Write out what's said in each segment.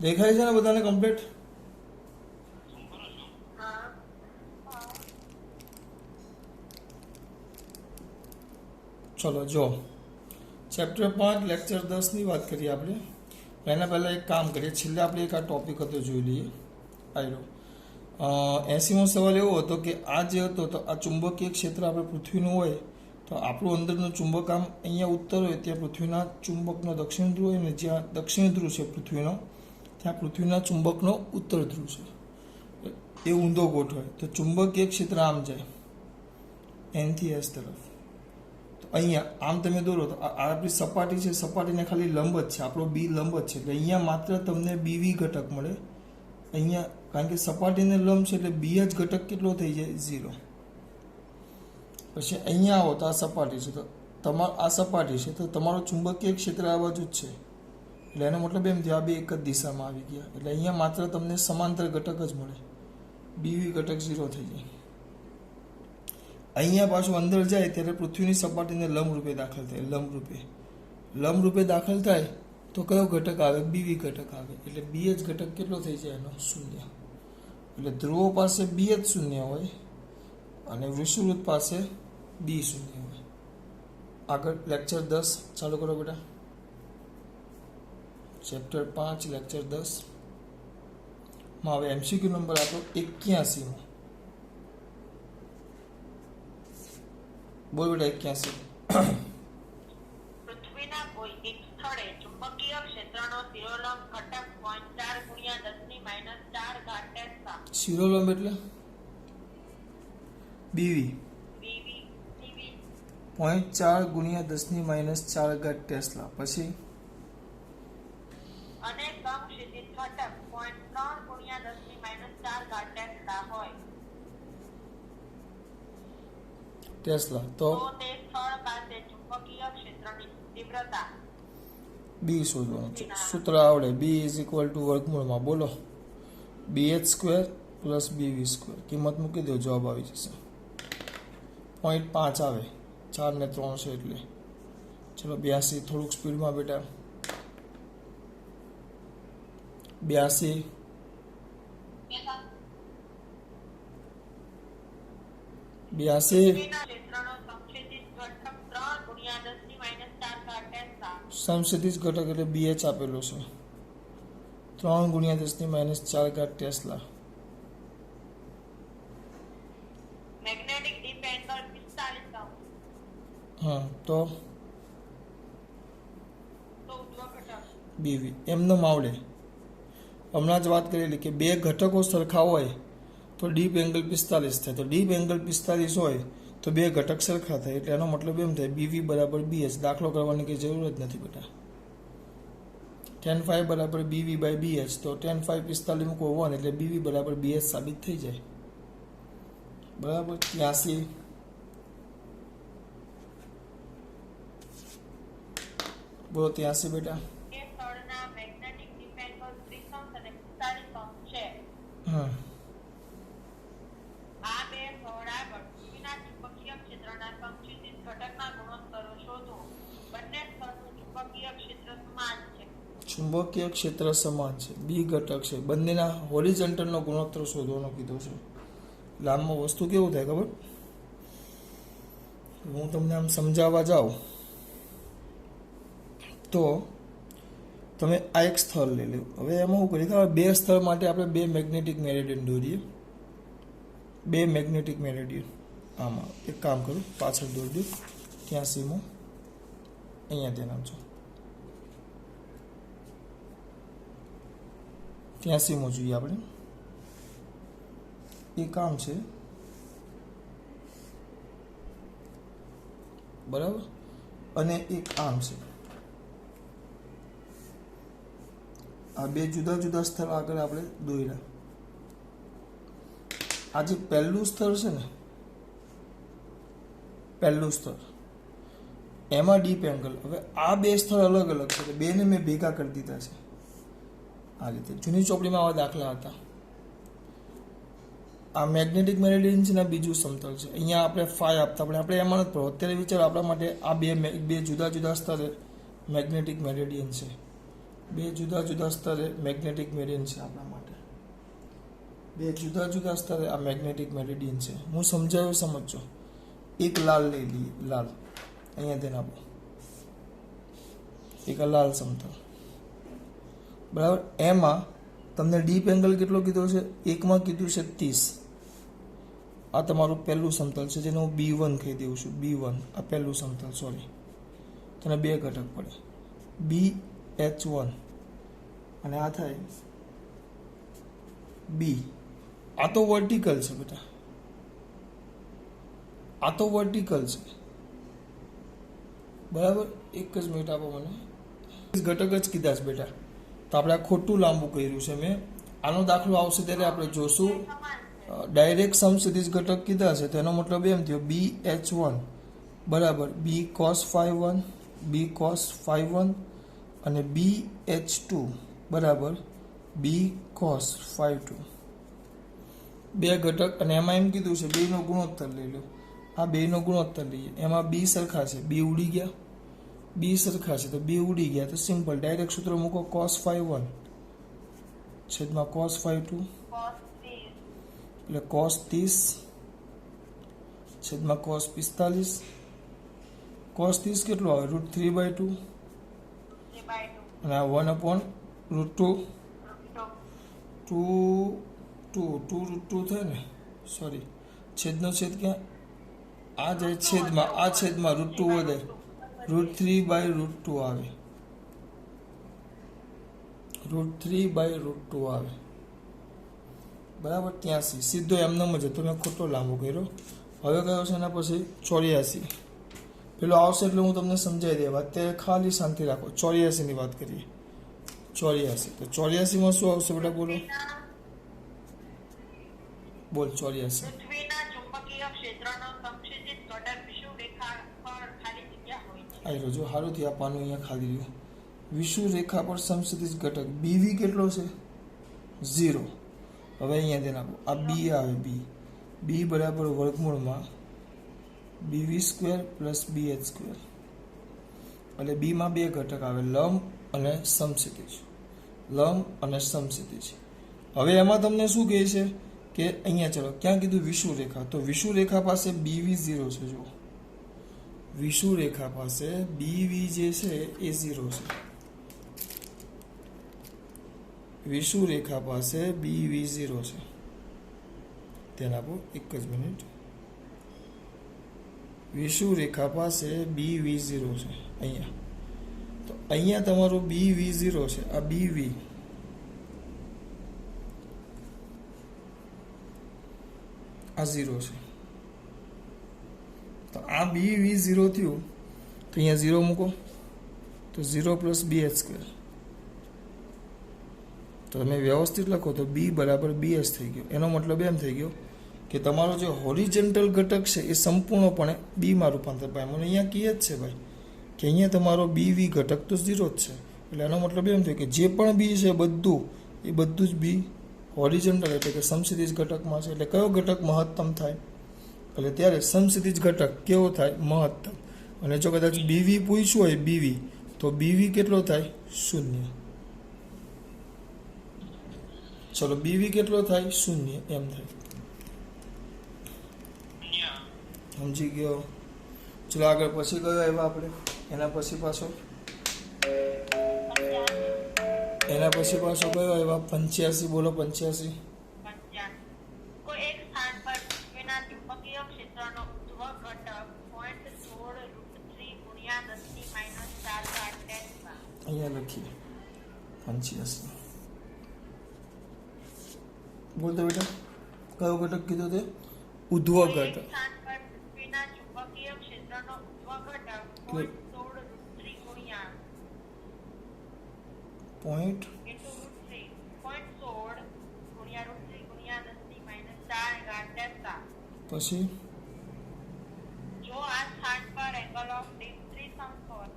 દેખાય છે ને બધાને કમ્પ્લીટ? ચલો જો ચેપ્ટર 5 લેક્ચર 10 ની વાત કરીએ આપણે. એના પહેલાં એક કામ કરીએ, છેલ્લે આપણે એક આ ટોપિક હતો જોઈ લઈએ. આવ્યો 80મો સવાલ એવો હતો કે આ જે હતો તો આ ચુંબકીય ક્ષેત્ર આપણે પૃથ્વીનું હોય તો આપણું અંદરનું ચુંબક આમ અહીંયા ઉત્તર હોય ત્યાં પૃથ્વીના ચુંબકનો દક્ષિણ ધ્રુવ હોય ને જ્યાં દક્ષિણ ધ્રુવ છે પૃથ્વીનો ત્યાં પૃથ્વીના ચુંબકનો ઉત્તર ધ્રુવ છે. એ ઊંધો ગોઠવાય તો ચુંબકીય ક્ષેત્ર આમ જાય એનથી એસ તરફ. તો અહીંયા આમ તમે દોરો તો આ આપણી સપાટી છે, સપાટીને ખાલી લંબ જ છે, આપણો બી લંબ જ છે એટલે અહીંયા માત્ર તમને બીવી ઘટક મળે. અહીંયા કારણ કે સપાટીને લંબ છે એટલે બી જ ઘટક કેટલો થઈ જાય? 0. પછી અહીંયા આવો તો આ સપાટી છે, તો આ સપાટી છે તો તમારો ચુંબકીય ક્ષેત્ર આ બાજુ જ છે એટલે એનો મતલબ એમ થયો આ બે એક જ દિશામાં આવી ગયા એટલે અહીંયા માત્ર તમને સમાંતર ઘટક જ મળે, બીવી ઘટક 0 થઈ જાય. અહીંયા પાછું અંદર જાય ત્યારે પૃથ્વીની સપાટીને લંબરૂપે દાખલ થાય. લંબરૂપે દાખલ થાય તો કયો ઘટક આવે? બીવી ઘટક આવે એટલે બી જ ઘટક કેટલો થઈ જાય? એનો 0. એટલે ધ્રુવો પાસે બી જ 0 હોય અને વિષુવવૃત્ત પાસે બી 0 હોય. આગળ લેક્ચર 10 ચાલુ કરો બેટા. ચેપ્ટર 5 લેક્ચર 10 માં હવે એમસીક્યુ નંબર આપો 81. બોલ બેટા 81. પૃથ્વીના કોઈ એક સ્થળે ચુંબકીય ક્ષેત્રનો શિરોલંબ ઘટક 0.4 × 10⁻⁴ ટેસ્લા. શિરોલંબ એટલે બીવી. 0.4 × 10⁻⁴ ટેસ્લા. પછી અને સમક્ષિતિજ ઘટક 0.3 × 10⁻⁴ ટેસ્લા હોય ટેસ્લા તો તે સ્થળ પાસે ચુંબકીય ક્ષેત્રની તીવ્રતા બી શોધવાનું છે. સૂત્ર આવડે. બી વર્ગમૂળમાં બોલો BH² + BV². કિંમત મૂકી દો, જવાબ આવી જશે 0.5 આવે. 4 ને 3 છે એટલે ચલો 82. થોડુંક સ્પીડમાં બેટા 82. પૃથ્વીના ક્ષેત્રનો સમક્ષિતિજ ઘટક 3 × 10⁻⁴ ટેસ્લા. સમક્ષિતિજ ઘટક એટલે BH આપેલો છે 3 × 10⁻⁴ ટેસ્લા. Magnetic deep angle 45°. હા તો ઉર્ધ્વ ઘટક બીવી એમનો માવડે. હમણાં જ વાત કરેલી કે બે ઘટકો સરખા હોય તો ડીપ એંગલ 45 થાય. તો ડીપ એંગલ 45 હોય તો બે ઘટક સરખા થાય એટલે એનો મતલબ એમ થાય BV = BH. દાખલો કરવાની કંઈ જરૂર જ નથી બેટા. tan phi = BV/BH. તો tan phi 45 મૂકો 1 એટલે BV = BH સાબિત થઈ જાય. બરાબર. 83. બોલો 83 બેટા. એ સ્થળના મેગ્નેટિક ડીપ એંગલ 30° અને 45° છે. હા આ બે સ્થળ આગળ પૃથ્વીના ચુંબકીય ક્ષેત્રના સમક્ષિતિજ ઘટકના ગુણોત્તરો શોધો. બંને સ્થળનું ચુંબકીય ક્ષેત્ર સમાન છે. ચુંબકીય ક્ષેત્ર સમાન છે, બી ઘટક છે, બંનેના હોરિઝોન્ટલનો ગુણોત્તર શોધવાનો કીધો છે. એટલે આમાં વસ્તુ કેવું થાય ખબર? હું તમને આમ સમજાવવા જાઉં તો તમે આ એક સ્થળ લઈ લો. હવે એમાં શું કરીએ કે બે સ્થળ માટે આપણે બે મેગ્નેટિક મેરેડિયન દોરીએ. બે મેગ્નેટિક મેરેડિયન. આમાં એક કામ કરું, પાછળ દોરી દઉં. 83મો અહીંયા ધ્યાન આપજો. 83મો જોઈએ આપણે. એ કામ છે બરાબર. અને એક આમ છે. આ બે જુદા જુદા સ્થળ આગળ આપણે દોર્યા. આ જે પહેલું સ્થળ છે ને, પહેલું સ્થળ એમાં ડીપ એંગલ. હવે આ બે સ્થળ અલગ અલગ છે, બેને મેં ભેગા કરી દીધા છે આ રીતે. જૂની ચોપડીમાં આવા દાખલા હતા. આ મેગ્નેટિક મેરેડિયન છે ને બીજું સમતલ છે. અહીંયા આપણે ફાઈ આપતા પણ આપણે એમાં નથી પડો. અત્યારે વિચારો આપણા માટે આ બે જુદા જુદા સ્થળે મેગ્નેટિક મેરેડિયન છે. બે જુદા જુદા સ્તરે મેગ્નેટિક મેરિડિયન છે આપણા માટે. બે જુદા જુદા સ્તરે આ મેગ્નેટિક મેરિડિયન છે. હું સમજાવ્યું સમજજો. એક લાલ લઈ લઈએ, લાલ અહીંયા ધ્યાન આપો. એક આ લાલ સમતલ, બરાબર. એમાં તમને ડીપ એંગલ કેટલો કીધો છે? એકમાં કીધું છે 30. આ તમારું પહેલું સમતલ છે જેને હું B1 કહી દઉં છું. B1 આ પહેલું સમતલ, સોરી, તેને બે ઘટક પડે, BH1 અને આ થાય B. આ તો વર્ટિકલ છે બેટા, આ તો વર્ટિકલ છે, બરાબર. એક જ મિનિટ આપો મને. ઘટક જ કીધા છે બેટા, તો આપણે આ ખોટું લાંબુ કર્યું છે મેં. આનો દાખલો આવશે ત્યારે આપણે જોશું. ડાયરેક્ટ સમસિદ્ધિજ ઘટક કીધા છે તો એનો મતલબ એમ થયો BH1 બરાબર B cos phi1, B cos phi1 અને BH2 બરાબર B cos phi2. બે ઘટક, અને એમાં એમ કીધું છે બેનો ગુણોત્તર લઈ લો. આ બેનો ગુણોત્તર લઈએ. એમાં B સરખા છે, B ઉડી ગયા. B સરખા છે તો B ઉડી ગયા, તો સિમ્પલ ડાયરેક્ટ સૂત્ર મૂકો. cos phi1 છેદમાં cos phi2 એટલે cos 30 છેદમાં cos 45. cos 30 કેટલું આવે? √3/2 અને આ 1/√2 2 થાય ને, સોરી, છેદનો છેદ ક્યાં? આ જાય છેદમાં, આ છેદમાં √2 વધે, √3/√2 આવે, √3/√2 આવે, બરાબર. 83 સીધો એમનો જ હતો, મેં ખોટો લાંબો કર્યો. હવે કયો છે એના પછી 84. પેલો આવશે એટલે હું તમને સમજાવી દેવા. અત્યારે ખાલી શાંતિ રાખો. 84 ની વાત કરીએ. 84 તો 84 માં શું આવશે બેટા? બોલો બોલ. 84 પૃથ્વીના ચુંબકીય ક્ષેત્રનો સંક્ષેપિત ઘટક વિષુવરેખા પર ખાલી જગ્યા હોય છે. આ જો સારું થી આ પાનું અહીંયા ખાલી રહ્યું. વિષુવરેખા પર સમક્ષિતિજ ઘટક BV કેટલો છે? 0. હવે અહીંયા ધ્યાન આપો. આ B આવે, B બરાબર વર્ગમૂળમાં BV² + BH². એટલે B માં બે ઘટક આવે, લંબ અને સમક્ષિતિજ. લંબ અને સમક્ષિતિજ. હવે એમાં તમને શું કહે છે કે અહીંયા ચલો ક્યાં કીધું? વિષુવરેખા. તો વિષુવરેખા પાસે BV 0 છે. જુઓ, વિષુવરેખા પાસે BV જે છે એ 0 છે. વિષુવરેખા પાસે BV 0 છે. ધ્યાન આપો, એક જ મિનિટ. વિષુવરેખા પાસે BV 0 છે અહીંયા. તો અહીંયા તમારું BV 0 છે. આ BV, આ 0 છે. તો આ BV 0 થયું તો અહીંયા 0 મૂકો તો 0 + BH². તો તમે વ્યવસ્થિત લખો તો B બરાબર BH થઈ ગયો. એનો મતલબ એમ થઈ ગયો કે તમારો જે હોરિઝોન્ટલ ઘટક છે એ સંપૂર્ણપણે B માં રૂપાંતર પામે. મને અહીંયા કહે જ છે ભાઈ કે અહીંયા તમારો BV ઘટક તો 0 જ છે. એટલે એનો મતલબ એમ થયો કે જે પણ B છે બધું જ B હોરિઝોન્ટલ એટલે કે સમક્ષિતિજ ઘટકમાં છે. એટલે કયો ઘટક મહત્તમ થાય? એટલે ત્યારે સમક્ષિતિજ ઘટક કેવો થાય? મહત્તમ. અને જો કદાચ BV પૂછ્યું હોય BV, તો BV કેટલો થાય? 0. ચલો BV કેટલો થાય? 0 એમ થાય. સમજી ગયો? ચલો આગળ પછી કયો આવ્યો આપણે? એના પછી પાછો કયો આવ્યો? 85. બોલો 85. કોઈ એક સ્થાન પર પૃથ્વીના ચુંબકીય ક્ષેત્રનો ઉદ્ભવ ઘટક 0.16√3 × 10⁻⁴ અહીંયા લખીએ 85. બોલતો બેટા, કયો ઘટક કીધો તે? ઉદ્ભવ ઘટક. સ્થાન પર પૃથ્વીના ચુંબકીય ક્ષેત્રનો ઉદ્ભવ ઘટક 0.16√3 પોઈન્ટ × 10⁻⁴ પછી જો આ સ્થાન પર એંગલ ઓફ ડિક્રીઝન હોય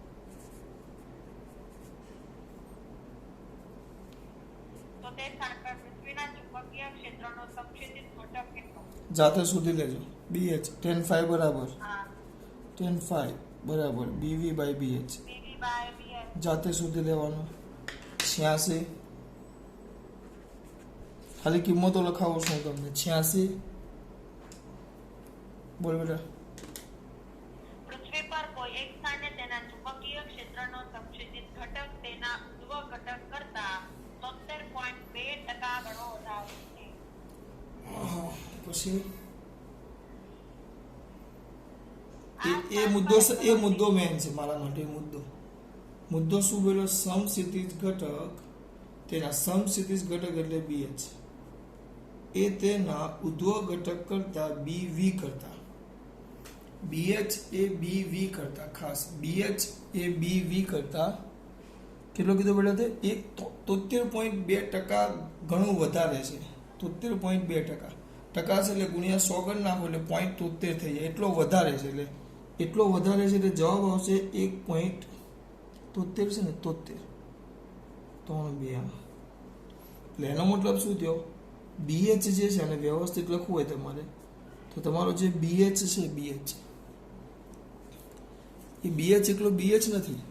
તો તે સ્થાન પર પૃથ્વીના ચુંબકીય ક્ષેત્રનો સંક્ષેપિત ઘટક કેટલો? જાતે શોધી લેજો. BH tan⁵ બરાબર હા, tan⁵ બરાબર BV/BH. BV/BH. જાતે શોધી લેવાનું. 86 ખાલી કિંમતો લખાવું છું તમને 86 બોલ બેટા પૃથ્વી પર કોઈ એક સ્થાને તેના ચુંબકીય ક્ષેત્રનો સંક્ષેપિત ઘટક તેના ઉદ્ભવ ઘટક કરતા 73.2% ગણો વધારે છે. પછી એ મુદ્દો મેન છે મારા માટે. મુદ્દો શું બોલ્યો? સમક્ષિતિજ ઘટક તેના સમક્ષિતિજ ઘટક એટલે BH એ તેના ઉદ્ભવ ઘટક કરતા BV કરતા BH એ BV કરતા ખાસ BH એ BV કરતા કેટલો કીધો બેટા તે 73.2% ઘણું વધારે છે. 73.2% ટકા છે એટલે ગુણ્યા 100 કરી નાખો એટલે 0.73 થઈ જાય. એટલો વધારે છે એટલે જવાબ આવશે 1.73 છે ને 73 3 2 એટલે એનો મતલબ શું થયો? BH જે છે અને વ્યવસ્થિત લખવું હોય તમારે તો તમારો જે BH છે BH એ BH એકલો BH નથી.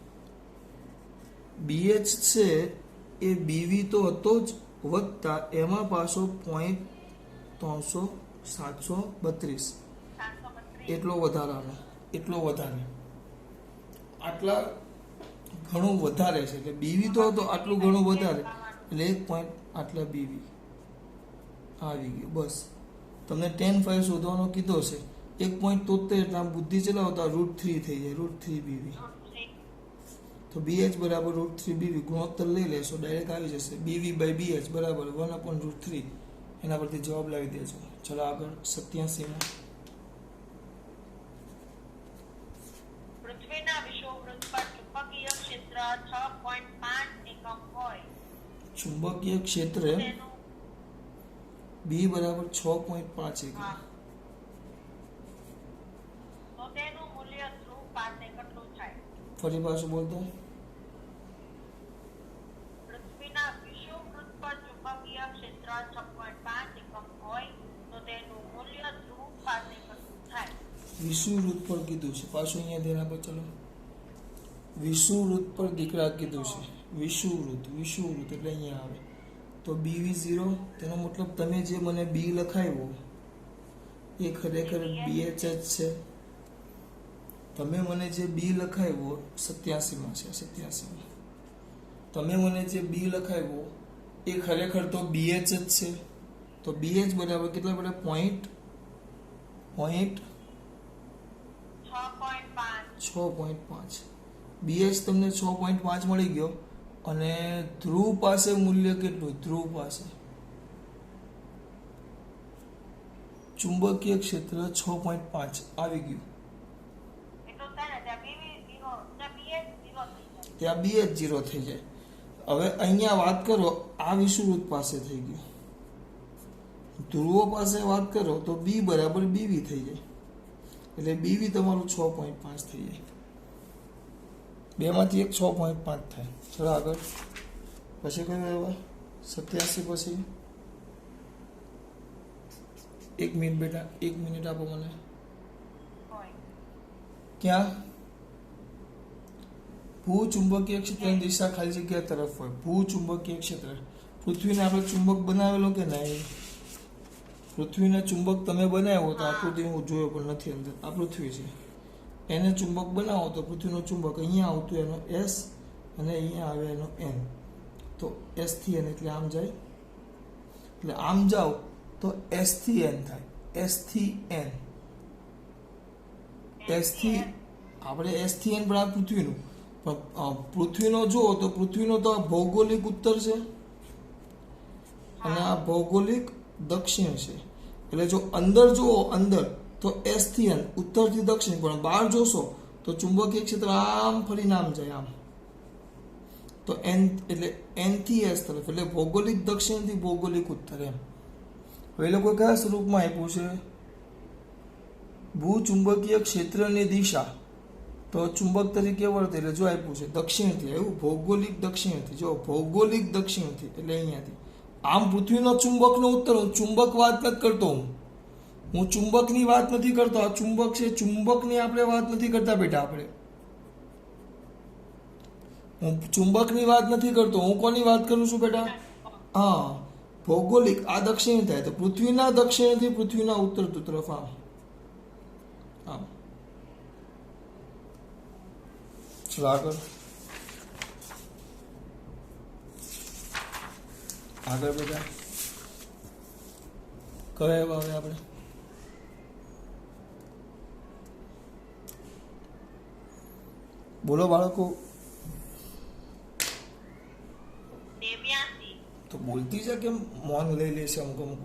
BH છે એ BV તો હતો જ વત્તા એમાં પાછો 0.332 એટલો વધારે આટલા ઘણું વધારે છે એટલે BV તો હતો આટલું ઘણું વધારે એટલે 1 પોઈન્ટ આટલા BV આવી ગયું. બસ તમને tan phi શોધવાનો કીધો છે 1.73 એટલે આમ બુદ્ધિ ચલાવતા √3 થઈ જાય √3 BV. તો BH બરાબર √3 BV ગુણોત્તર લઈ લેશો ડાયરેક્ટ આવી જશે BV બાય BH બરાબર 1/√3 એના પરથી જવાબ લાવી દેજો. ચલો આગળ 87 માં પૃથ્વીના વિષુવવૃત્ત પર ચુંબકીય ક્ષેત્ર 6.5 એકમ હોય ચુંબકીય ક્ષેત્ર તેનું B બરાબર 6.5 એકમ તો તેનું મૂલ્ય ધ્રુવ પાસે કેટલું થાય? ફરી પાછું બોલતો પૃથ્વીના વિષુવવૃત્ત પર ચુંબકીય ક્ષેત્ર 6.5 એકમ હોય તો તેનું મૂલ્ય ધ્રુવ પાસે કેટલું થાય? વિષુવવૃત્ત પર કીધું છે પાછું અહીંયા ધ્યાન આપો. ચલો વિષુવવૃત્ત પર દીકરા કીધું છે વિષુવવૃત્ત એટલે અહીંયા આવે તો BV 0 તેનો મતલબ તમે જે મને B લખાવ્યો એ ખરેખર BH જ છે. તમે મને જે B લખાવ્યો 87 માં છે 87 માં તમે મને જે B લખાવ્યો એ ખરેખર તો BH જ છે. તો BH બરાબર કેટલા બેટા? 6.5 BH તમને 6.5 મળી ગયો અને ધ્રુવ પાસે મૂલ્ય કેટલું? ધ્રુવ પાસે ચુંબકીય ક્ષેત્ર 6.5 આવી ગયું. ત્યાં BH 0 થઈ જાય. હવે અહીંયા વાત કરો આ વિષુવવૃત્ત પાસે થઈ ગયું. ધ્રુવો પાસે વાત કરો તો B બરાબર BV થઈ જાય એટલે BV તમારું 6.5 થઈ જાય. બેમાંથી એક 6.5 થાય. ચલો આગળ પછી કયું આવ્યા? 87 પછી 1 મિનિટ બેટા 1 મિનિટ આપો મને. ક્યાં? ભૂચુંબકીય ક્ષેત્રની દિશા ખાલી જગ્યા તરફ હોય. ભૂચુંબકીય ક્ષેત્ર પૃથ્વીને આપણે ચુંબક બનાવેલો કે નહીં? પૃથ્વીને ચુંબક તમે બનાવ્યો તો આકૃતિ હું જોયો પણ નથી અંદર. આ પૃથ્વી છે એને ચુંબક બનાવો તો પૃથ્વીનો ચુંબક અહીંયા આવતું એનો S અને અહીંયા આવે એનો N. તો S થી N એટલે આમ જાય એટલે આમ જાઓ તો S થી N થાય. S થી N આપણે S થી N પણ આ પૃથ્વીનું પણ પૃથ્વીનો જુઓ તો પૃથ્વીનો તો આ ભૌગોલિક ઉત્તર છે અને આ ભૌગોલિક દક્ષિણ છે. એટલે જો અંદર જુઓ અંદર તો S થી N ઉત્તરથી દક્ષિણ પણ બહાર જોશો તો ચુંબકીય ક્ષેત્ર આમ ફરીને આમ જાય આમ તો N એટલે N થી S તરફ એટલે ભૌગોલિક દક્ષિણથી ભૌગોલિક ઉત્તર એમ. હવે એ લોકો કયા સ્વરૂપમાં આપ્યું છે? ભૂચુંબકીય ક્ષેત્રની દિશા તો ચુંબક તરીકે વર્તે એટલે જો આપ્યું છે દક્ષિણથી એવું ભૌગોલિક દક્ષિણથી જો ભૌગોલિક દક્ષિણથી એટલે અહીંયાથી આમ પૃથ્વીનો ચુંબકનો ઉત્તર હું ચુંબક વાત નથી કરતો હું ચુંબકની વાત નથી કરતો. આ ચુંબક છે ચુંબકની આપણે વાત નથી કરતા બેટા. આપણે હું ચુંબકની વાત નથી કરતો, હું કોની વાત કરું છું બેટા? હા, ભૌગોલિક. આ દક્ષિણ થાય તો પૃથ્વીના દક્ષિણથી પૃથ્વીના ઉત્તર તરફ આમ આમ. ચલો આગળ આગળ બેટા કયા એવા હવે આપણે બોલો બાળકો. 89 તો બોલતી છે કેમ મૌન લઈ લેશે અમુક અમુક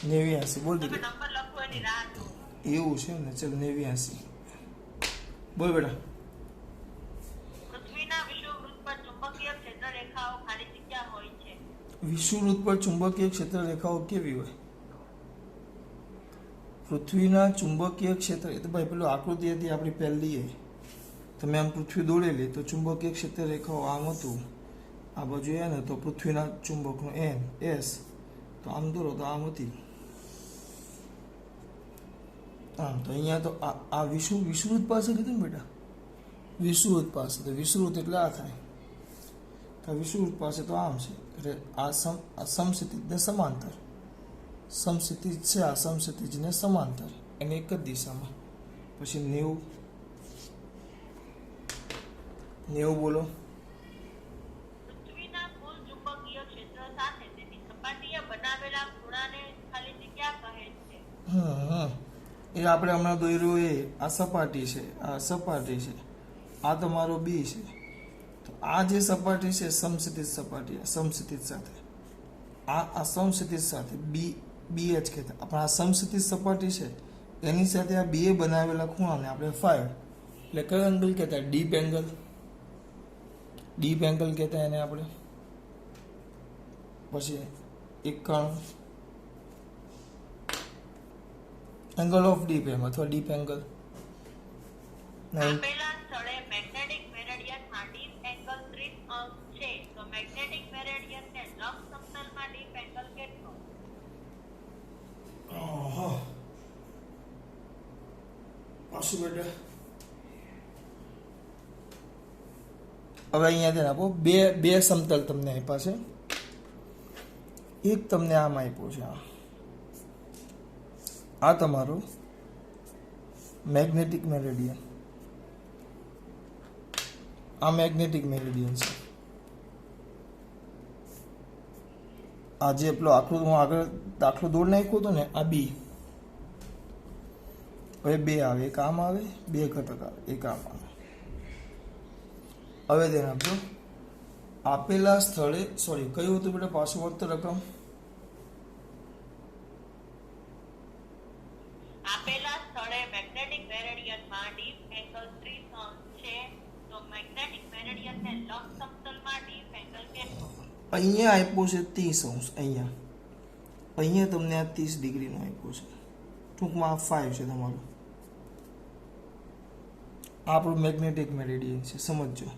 89 બોલ તમે દીધી. નંબર લખો એની રાહ જો. એવું છે ને, ચલ 89 બોલ બેટા. પૃથ્વીના વિષુવવૃત્ત પર ચુંબકીય ક્ષેત્ર રેખાઓ ખાલી જગ્યા હોય છે. વિષુવવૃત્ત પર ચુંબકીય ક્ષેત્ર રેખાઓ કેવી હોય? પૃથ્વીના ચુંબકીય ક્ષેત્ર, એ તો ભાઈ પેલું આકૃતિ હતી આપણી પહેલી, તમે આમ પૃથ્વી દોડેલી તો ચુંબકીય ક્ષેત્ર રેખાઓ આમ હતું, આ બાજુ એ ને તો પૃથ્વીના ચુંબકનું એન એસ, તો આમ દોરો તો આમ હતી આમ. તો અહીંયા તો આ વિષુવવૃત્ત પાસે કીધું ને બેટા, વિષુવવૃત્ત પાસે, તો વિષુવવૃત્ત એટલે આ થાય. તો વિષુવવૃત્ત પાસે તો આમ છે, એટલે આ સમક્ષિતિજને સમાંતર, સમક્ષિતિજ છે આ સમક્ષિતિજને સમાંતર, એને એક જ દિશામાં. પછી 90 બોલો. પૃથ્વીના કુલ ચુંબકીય ક્ષેત્ર સાથે તેની સપાટીએ બનાવેલા ખૂણાને ખાલી જગ્યા કહે છે. એ આપણે હમણાં દોર્યું એ આ સપાટી છે, આ સપાટી છે, આ તમારો બી છે. તો આ જે સપાટી છે સમક્ષિતિજ સપાટી, સમક્ષિતિજ સાથે આ સમક્ષિતિજ સાથે બી જ કહેતા. આપણે આ સમક્ષિતિજ સપાટી છે એની સાથે આ બે બનાવેલા ખૂણાને આપણે ફાઈ, એટલે કયો એંગલ કહેતા? Deep angle. ડીપ એંગલ કહેતા એને આપણે. પછી 91 એંગલ ઓફ ડીપ એમ અથવા ડીપ એંગલ. આપેલા સ્થળે મેગ્નેટિક મેરેડિયનમાં ડીપ એંગલ 30 અંશ છે, તો મેગ્નેટિક મેરેડિયનને લંબ સમતલમાં ડીપ એંગલ કેટલો? પાછું બેટા હવે અહીંયા ધ્યાન આપો. બે સમતલ તમને આપ્યા છે, એક તમને આમ આપ્યું છે, આ તમારો મેગ્નેટિક મેરેડિયન, આ મેગ્નેટિક મેરેડિયન છે. આ જે પેલો આખું હું આગળ દાખલો દોડ નાખ્યો હતો ને, આ બી. હવે બે આવે, એક આમ આવે, બે ઘટક આવે, એક આમ આવે. હવે ધ્યાન આપજો, આપેલા સ્થળે, સોરી કયું હતું બેટા પાછું વખત રકમ? આપેલા સ્થળે મેગ્નેટિક મેરેડિયનમાં ડીપ એંગલ 30 અંશ છે, તો મેગ્નેટિક મેરેડિયનને લંબ સમતલમાં ડીપ એંગલ કેટલો? અહીંયા આપ્યું છે 30 અંશ, અહીંયા તમને આ 30 ડિગ્રીનું આપ્યું છે. ટૂંકમાં આ 5 છે તમારું, આપણું મેગ્નેટિક મેરેડિયન છે, સમજો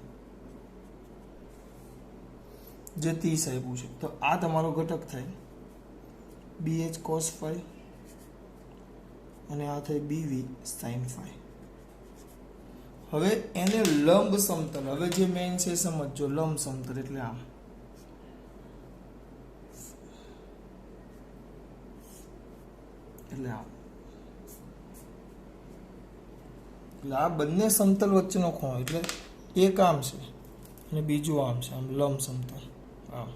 જે 30 આપ્યું છે. તો આ તમારો ઘટક થાય BH cos 5 અને આ થાય BV sin 5. હવે એને લંબ સમતલ, હવે જે મેઇન છે સમજો, લંબ સમતલ એટલે આમ. એટલે આ બંને સમતલ વચ્ચેનો ખૂણો, એટલે એક આમ છે અને બીજું આમ છે, આમ લંબ સમતલ આમ,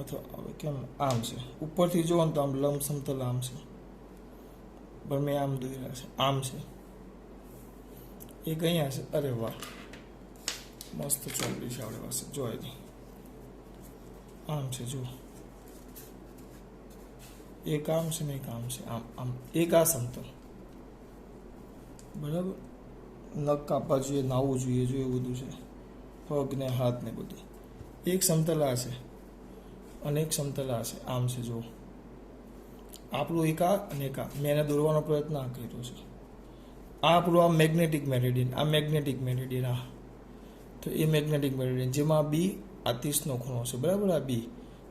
અથવા હવે કેમ આમ છે, ઉપરથી જોવો ને તો આમ લંબ સમતલ આમ છે, પણ મેં આમ દોર્યા છે, આમ છે, એક અહીંયા છે. અરે વાહ, મસ્ત ચોકડી છે આપણી પાસે, જોઈ દે આમ છે, જુઓ એક આમ છે ને એક આમ છે, આમ એક આ સમતલ, બરાબર. નખ કાપવા જોઈએ, નાહવું જોઈએ, જો એવું બધું છે, પગ ને હાથ ને બધું. એક સમતલ આ છે અને એક સમતલ આ છે, આમ છે, જુઓ આપણું એક આ અને એક આ, મેં એને દોરવાનો પ્રયત્ન આ કર્યો છે. આ આપણું આ મેગ્નેટિક મેરેડિયન, આ મેગ્નેટિક મેરેડિયન, આ તો એ મેગ્નેટિક મેરેડિયન જેમાં બી આ 30નો ખૂણો છે, બરાબર. આ બી.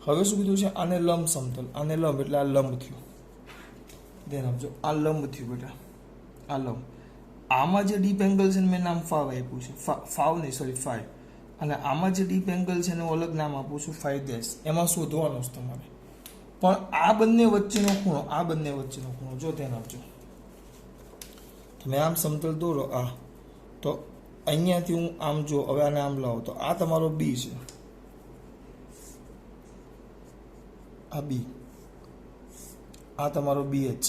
હવે શું કીધું છે? આને લંબ સમતલ, આને લંબ એટલે આ લંબ થયું. ધ્યાન આપજો, આ લંબ થયું બેટા, આ લંબ. આમાં જે ડીપ એંગલ છે મેં નામ ફાવ આપ્યું છે, ફાવ નહીં સોરી 5, અને આમાં જે ડીપ એંગલ છે એનું અલગ નામ આપું છું 5 એમાં શોધવાનું છે તમારે. પણ આ બંને વચ્ચેનો ખૂણો જો ધ્યાન આપજો. તમે આમ સમતલ દોરો આ, તો અહીંયાથી હું આમ જો હવે આને આમ લાવો તો આ તમારો બી છે, આ બી, આ તમારો BH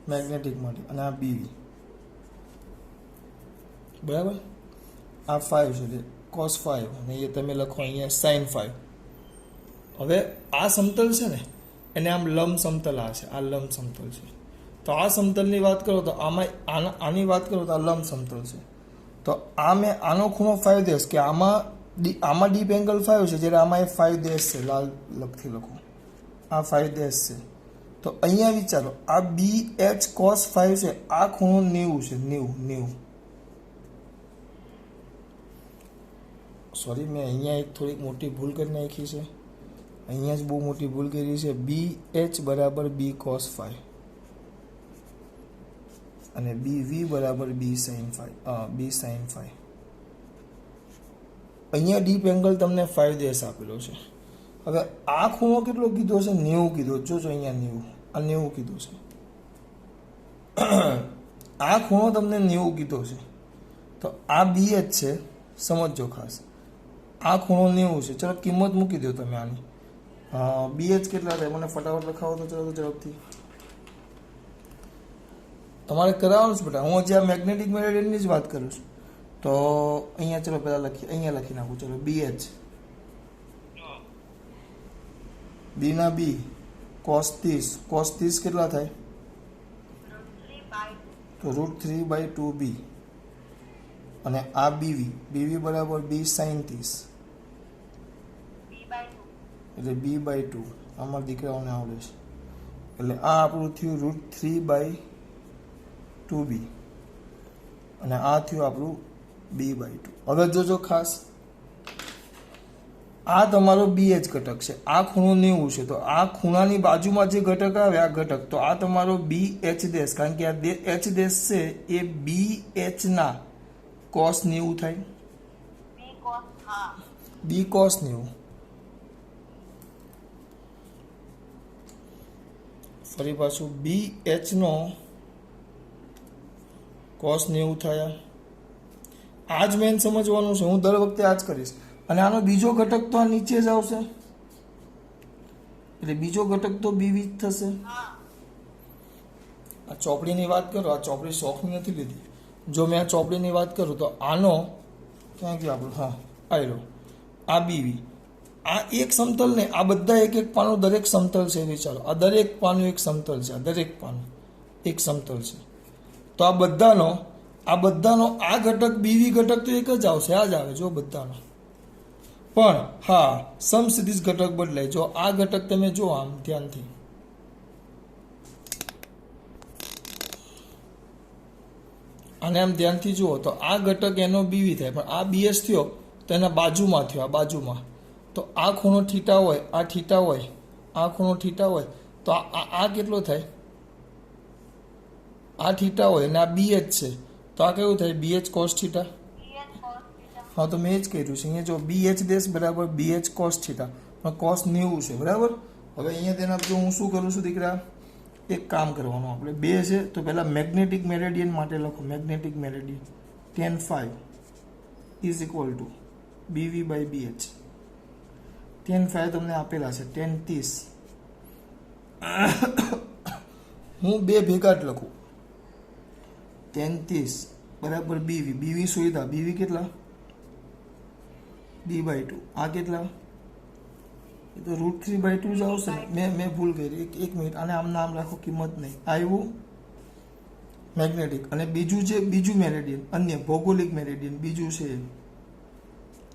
મેગ્નેટિક માટે, અને આ BV બરાબર. આ 5 છે એટલે cos 5, અને એ તમે લખો અહીંયા sin 5. હવે આ સમતલ છે ને એને આમ લંબ સમતલ આ છે, આ લંબ સમતલ છે. તો આ સમતલની વાત કરો તો આમાં આની વાત કરો તો આ લંબ સમતલ છે. તો આ મેં આનો ખૂણો 5 કે આમાં ડીપ એંગલ 5 છે, જ્યારે આમાં એ 5 છે, લાલ લખથી લખો, આ 5 છે. તો અહીંયા વિચારો આ BH cos 5 છે, આ ખૂણો 90 છે, 90. સોરી, મેં અહીંયા એક થોડીક મોટી ભૂલ કરી નાખી છે, અહીંયા જ બહુ મોટી ભૂલ કરી છે. BH બરાબર B cos 5 અને BV બરાબર B sin 5. અહીંયા ડીપ એંગલ તમને 5 આપેલો છે. હવે આ ખૂણો કેટલો કીધો છે? 90 કીધો. જોજો અહીંયા 90, આ 90 કીધો છે. આ ખૂણો તમને 90 કીધો છે. તો આ BH છે, સમજજો ખાસ. આ ખૂણો 90 છે. ચલો કિંમત મૂકી દો તમે આની. BH કેટલા થાય મને ફટાફટ લખાવો તો ચલો ઝડપથી. તમારે કરાવવાનું છે બેટા. હું હજી આ મેગ્નેટિક મેરિડિયનની જ વાત કરું છું. તો અહીંયા ચલો પહેલાં અહીંયા લખી નાખું. ચલો BH, B ના B cos 30 કેટલા થાય? તો √3/2B. અને આ BV બરાબર B sin 30 એટલે B/2. અમારા દીકરાઓને આવડે છે. એટલે આ આપણું થયું √3/2B અને આ થયું આપણું B/2. હવે જોજો ખાસ, આ તમારો BH ઘટક છે, આ ખૂણો 90 છે. તો આ ખૂણાની બાજુમાં જે ઘટક આવે આ ઘટક, તો આ તમારો BH', કારણ કે આ H' છે એ BH ના cos 90 થાય, B cos 90. ફરી પાછું BH નો cos 90 થયા. આ જ મેન સમજવાનું છે. હું દર વખતે આ જ કરીશ. અને આનો બીજો ઘટક તો આ નીચે જ આવશે, એટલે બીજો ઘટક તો BV જ થશે. આ ચોપડીની વાત કરો, આ ચોપડી શોખની નથી લીધી. જો મેં આ ચોપડીની વાત કરું તો આનો ક્યાં ગયો આપણું? હા, આયરો. આ BV, આ એક સમતલ ને આ બધા એક એક પાનું દરેક સમતલ છે. વિચારો, આ દરેક પાનું એક સમતલ છે, આ દરેક પાનું એક સમતલ છે. તો આ બધાનો આ ઘટક BV ઘટક તો એક જ આવશે, આ જ આવે જો બધાનો. પણ હા, સમસિદ્ધિજ ઘટક બદલાય. જો આ ઘટક તમે જો આમ ધ્યાનથી, અને આમ ધ્યાનથી જુઓ તો આ ઘટક એનો BV થાય, પણ આ BH થયો તો એના બાજુમાં થયો, આ બાજુમાં. તો આ ખૂણો થીટા હોય, આ થીટા હોય, આ ખૂણો થીટા હોય, તો આ કેટલો થાય? આ થીટા હોય અને આ BH છે, તો આ કેવું થાય? BH cos theta. હા, તો મેં જ કર્યું છે અહીંયા. જો BH' બરાબર BH cos થીટા, પણ cos 90 છે, બરાબર. હવે અહીંયા તેના જો હું શું કરું છું દીકરા, એક કામ કરવાનું આપણે. 2 છે તો પહેલાં મેગ્નેટિક મેરેડિયન માટે લખો. Magnetic meridian tan 5 is equal to BV/BH. tan 5 તમને આપેલા છે, tan 30. હું 2 ભેગા જ લખું. tan 30 બરાબર BV સુવિધા. BV કેટલા? B/2. આ કેટલા? એ તો √3/2 જ આવશે ને. મેં ભૂલ કરી. એક મિનિટ, આને આમ નામ રાખો, કિંમત નહીં. આવ્યું મેગ્નેટિક. અને બીજું છે, બીજું મેરેડિયન, અન્ય ભૌગોલિક મેરેડિયન બીજું છે,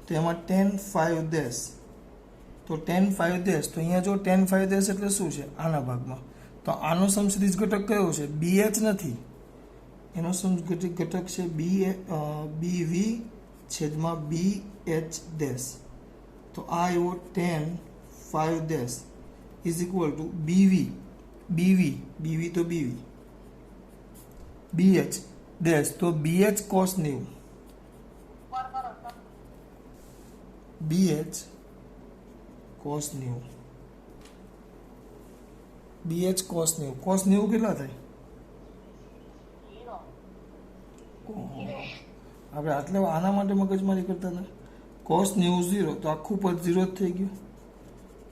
તેમાં tan 5 તો tan 5 તો અહીંયા જો tan 5 એટલે શું છે? આના ભાગમાં. તો આનો સમસિદ્ધિજ ઘટક કયો છે? BH નથી, એનો સમસિદ્ધિજ ઘટક છે BV/BH'. તો આ એવો tan 5 is equal two BV તો BV, BH ડેશ તો BH cos 90 ઉપર કરો તો BH cos 90 BH cos 90 cos 90 કેટલા થાય? 0 આપણે આટલે આના માટે મગજમારી કરતા હતા. cos 90 0 તો આખું પદ 0 જ થઈ ગયું.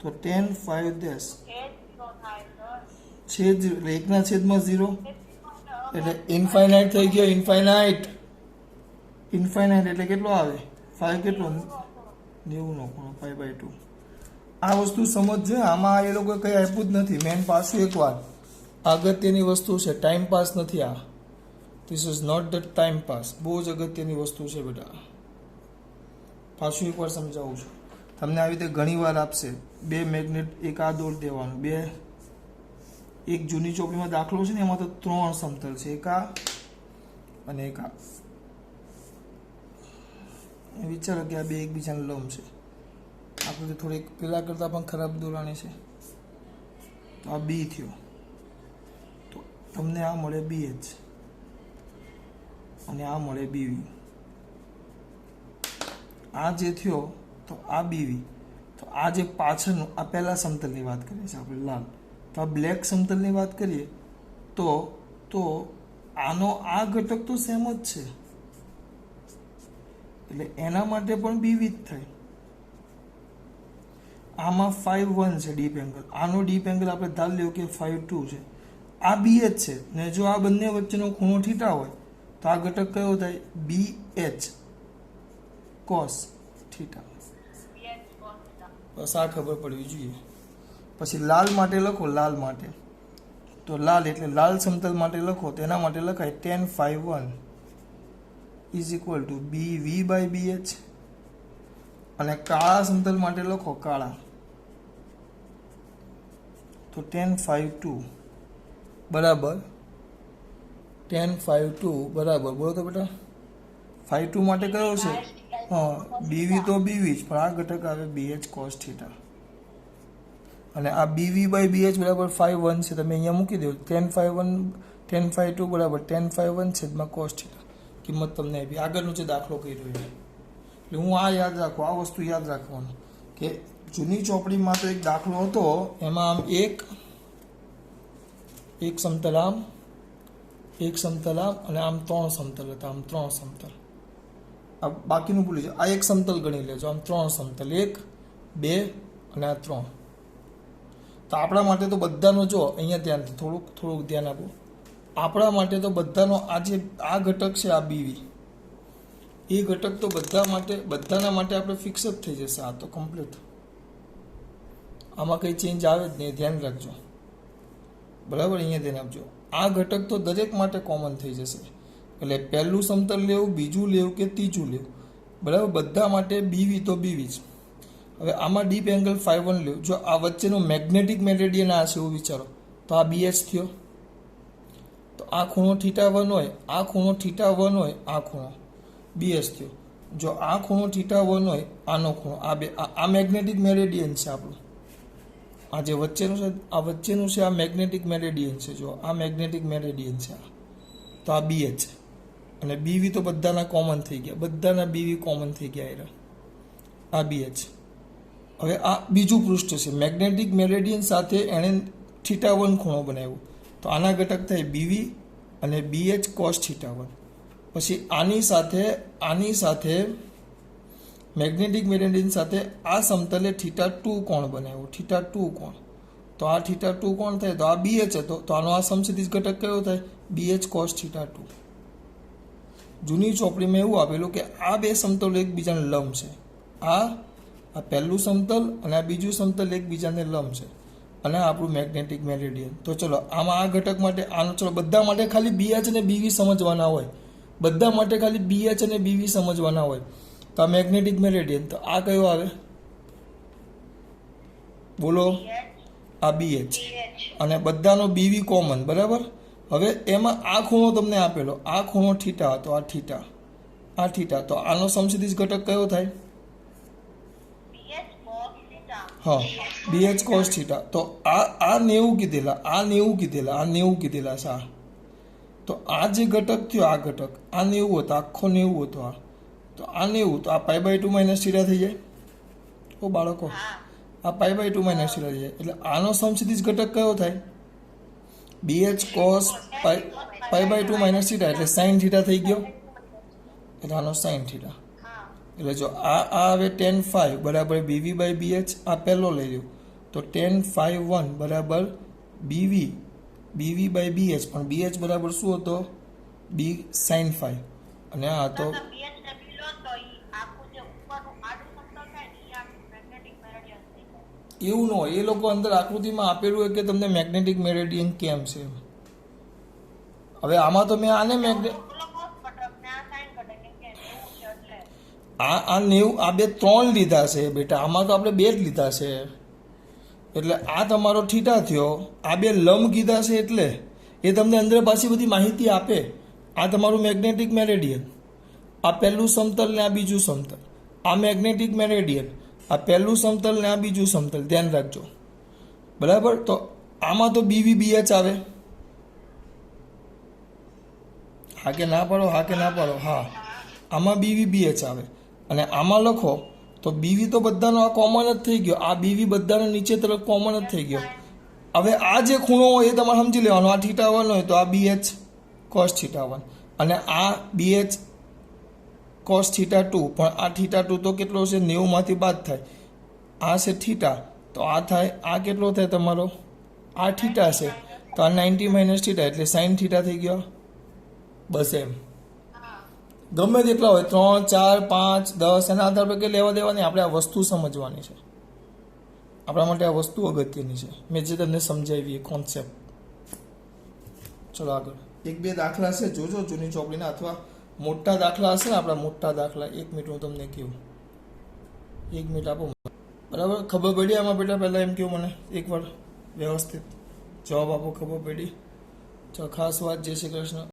તો tan 5 ડેશ એ 0 થાય સર છેદ 0 એટલે 1 ના છેદમાં 0 એટલે ઇન્ફાઇનાઇટ થઈ ગયો. ઇન્ફાઇનાઇટ એટલે કેટલો આવે? 5 કેટલો? 90 નો ખૂણો π/2. આ વસ્તુ સમજજો. આમાં એ લોકો કંઈ આપ્યું જ નથી. મેન પાછું એકવાર અગત્યની વસ્તુ છે. ટાઈમ પાસ નથી આ. This is not the time pass. બહુ જ અગત્યની વસ્તુ છે બેટા. પાછું એકવાર સમજાવું છું. તમને આવી રીતે ઘણી વાર આપશે. બે મેગ્નેટ, એક આ દોર દેવાનું, બે એક જૂની ચોપડીમાં દાખલો છે ને એમાં તો 3 સમતલ છે, એક આ અને એક આ. વિચારો કે આ બે એકબીજાને લંબ છે. આપણે થોડીક પેલા કરતાં પણ ખરાબ દોરાણી છે. તો આ બી થયો તો તમને આ મળે BH અને આ મળે BV. આ જે થયો તો આ BV. તો આ જે પાછળનું આ પહેલા સમતલની વાત કરીએ છીએ આપણે લાલ. તો આ બ્લેક સમતલની વાત કરીએ તો આનો આ ઘટક તો સેમ જ છે એટલે એના માટે પણ BV જ થાય. આમાં 5-1 છે ડીપ એંગલ. આનો ડીપ એંગલ આપણે ધાર લેવું કે 5-2 છે. આ BH છે ને જો આ બંને વચ્ચેનો ખૂણો થીટા હોય તો આ ઘટક કયો થાય? BH cos theta. બસ આ ખબર પડવી જોઈએ. પછી લાલ માટે લખો. લાલ માટે તો લાલ એટલે લાલ સમતલ માટે લખો તો એના માટે લખાય tan 5-1 is equal to BV/BH. અને કાળા સમતલ માટે લખો કાળા તો tan 5-2 બરાબર tan 5-2 બરાબર બોલો તો બેટા 5-2 માટે કયો છે? હા BV તો BV જ પણ આ ઘટક આવે BH cos થીટા. અને આ BV/BH બરાબર 5-1 છે. તમે અહીંયા મૂકી દો tan 5-2 બરાબર tan 5-1 છેદમાં cos થીટા. કિંમત તમને આપી. આગળનો જે દાખલો કર્યો છે એટલે હું આ યાદ રાખું. આ વસ્તુ યાદ રાખવાનું કે જૂની ચોપડીમાં તો એક દાખલો હતો એમાં આમ એક સમતલ આમ, એક સમતલ આમ અને આમ 3 સમતલ હતા. આમ 3 સમતલ. આ બાકીનું ભૂલી જાઓ. આ એક સમતલ ગણી લેજો. આમ 3 સમતલ, 1 2 અને આ 3. તો આપણા માટે તો બધાનો જો અહીંયા ધ્યાનથી થોડુંક ધ્યાન આપો. આપણા માટે તો બધાનો આ ઘટક છે આ BV એ ઘટક તો બધાના માટે આપણે ફિક્સ જ થઈ જશે. આ તો કમ્પ્લીટ. આમાં કંઈ ચેન્જ આવે જ નહીં. ધ્યાન રાખજો બરાબર. અહીંયા ધ્યાન આપજો. આ ઘટક તો દરેક માટે કોમન થઈ જશે. એટલે પહેલું સમતલ લેવું, બીજું લેવું કે ત્રીજું લેવું બરાબર બધા માટે BV તો BV જ. હવે આમાં ડીપ એંગલ 5-1 લેવું. જો આ વચ્ચેનું મેગ્નેટિક મેરેડિયન આ છે એવું વિચારો તો આ BH થયો. તો આ ખૂણો θ1 હોય, આ ખૂણો θ1 હોય, આ ખૂણો BH થયો. જો આ ખૂણો θ1 હોય, આનો ખૂણો આ મેગ્નેટિક મેરેડિયન છે આપણું. આ જે વચ્ચેનું છે આ મેગ્નેટિક મેરેડિયન છે. જો આ મેગ્નેટિક મેરેડિયન છે તો આ BH અને BV તો બધાના કોમન થઈ ગયા. બધાના BV કોમન થઈ ગયા. આ BH. હવે આ બીજું પૃષ્ઠ છે. મેગ્નેટિક મેરેડિયન સાથે એણે θ1 ખૂણો બનાવ્યો તો આના ઘટક થાય BV અને BH cos θ1. પછી આની સાથે મેગ્નેટિક મેરેડિયન સાથે આ સમતલે θ2 કોણ બનાવ્યો. θ2 કોણ તો આ θ2 કોણ થાય તો આ BH હતો તો આનો આ સમસિદ્ધિ ઘટક કયો થાય? BH cos θ2. જૂની ચોપડીમાં એવું આપેલું કે આ બે સમતલો એકબીજાને લંબ છે. આ પહેલું સમતલ અને આ બીજું સમતલ એકબીજાને લંબ છે અને આપણું મેગ્નેટિક મેરેડિયન. તો ચલો આમાં આ ઘટક માટે આનો ચલો બધા માટે ખાલી BH અને BV સમજવાના હોય. બધા માટે ખાલી BH અને BV સમજવાના હોય. તો આ મેગ્નેટિક મેરેડિયન તો આ કયો આવે? બોલો. આ BH અને બધાનો BV કોમન બરાબર. હવે એમાં આ ખૂણો તમને આપેલો. આ ખૂણો થીટા હતો. આ થીટા તો આનો સમસિદ્ધિ ઘટક કયો થાય? હા BH cos θ. તો આ 90 કીધેલા છે. તો આ જે ઘટક થયો, આ ઘટક આ 90 હતો, આખો 90 હતો, આ તો આ 90, તો આ π/2 માઇનસ થીટા થઈ જાય. ઓ બાળકો, હા આ π/2 માઇનસ થીટા થઈ જાય. એટલે આનો સમક્ષિતિજ ઘટક કયો થાય? BH cos π/2 માઇનસ થીટા એટલે sin થીટા થઈ ગયો. એટલે આનો sin થીટા. હા એટલે જો આ આવે tan phi બરાબર BV/BH, આ પહેલો લઈ લ્યો તો tan phi 1 બરાબર BV/BH, પણ BH બરાબર શું હતો? B sin phi. અને આ તો તો BH ને B લો તો ઈ આખું જે ઉપરનું આડું સમતલ થાય ને ઈ આખું મેગ્નેટિક મેરેડિયન થઈ જાય. એવું ન હોય. એ લોકો અંદર આકૃતિમાં આપેલું હોય કે તમને મેગ્નેટિક મેરેડિયન કેમ છે. હવે આમાં તો મેં આને મેગ્નેટ ઓલો cos ઘટક ને આ sin ઘટક એમ કે એવું છે એટલે આ 90 આ બે 3 લીધા છે બેટા. આમાં તો આપણે 2 જ લીધા છે. એટલે આ તમારો થીટા થયો. આ બે લંબ કીધા છે એટલે એ તમને અંદર પાછી બધી માહિતી આપે. આ તમારું મેગ્નેટિક મેરેડિયન, આ પહેલું સમતલ ને આ બીજું સમતલ, આ મેગ્નેટિક મેરેડિયન, આ પહેલું સમતલ ને આ બીજું સમતલ. ધ્યાન રાખજો બરાબર. તો આમાં તો BV/BH આવે. હા કે ના પાડો? હા કે ના પાડો? હા, આમાં BV/BH આવે. અને આમાં લખો તો BV તો બધાનો આ કોમન જ થઈ ગયો. આ BV બધાનો નીચે તરફ કોમન જ થઈ ગયો. હવે આ જે ખૂણો હોય એ તમારે સમજી લેવાનો. આ θ1 હોય તો આ BH cos θ1 અને આ BH cos θ2. પણ આ θ2 તો કેટલો છે? 90 માંથી બાદ થાય. આ છે θ, તો આ થાય, આ કેટલો થાય તમારો? આ θ છે, તો આ 90 માઇનસ θ એટલે sin θ થઈ ગયો. બસ એમ. ગમે તેટલા હોય 3, 4, 5, 10 એના આધાર પર કે લેવા દેવાની. આપણે આ વસ્તુ સમજવાની છે. આપણા માટે આ વસ્તુ અગત્યની છે. મેં જે તમને સમજાવી એ કોન્સેપ્ટ. ચલો આગળ 1-2 દાખલા છે, જોજો જૂની ચોપડીના, અથવા મોટા દાખલા હશે ને આપણા મોટા દાખલા. 1 મિનિટ હું તમને કહું. 1 મિનિટ આપો. બરાબર, ખબર પડી આમાં બેટા? પહેલાં એમ કહ્યું મને એકવાર વ્યવસ્થિત જવાબ આપો. ખબર પડી? ચલો, ખાસ વાત. જય શ્રી કૃષ્ણ.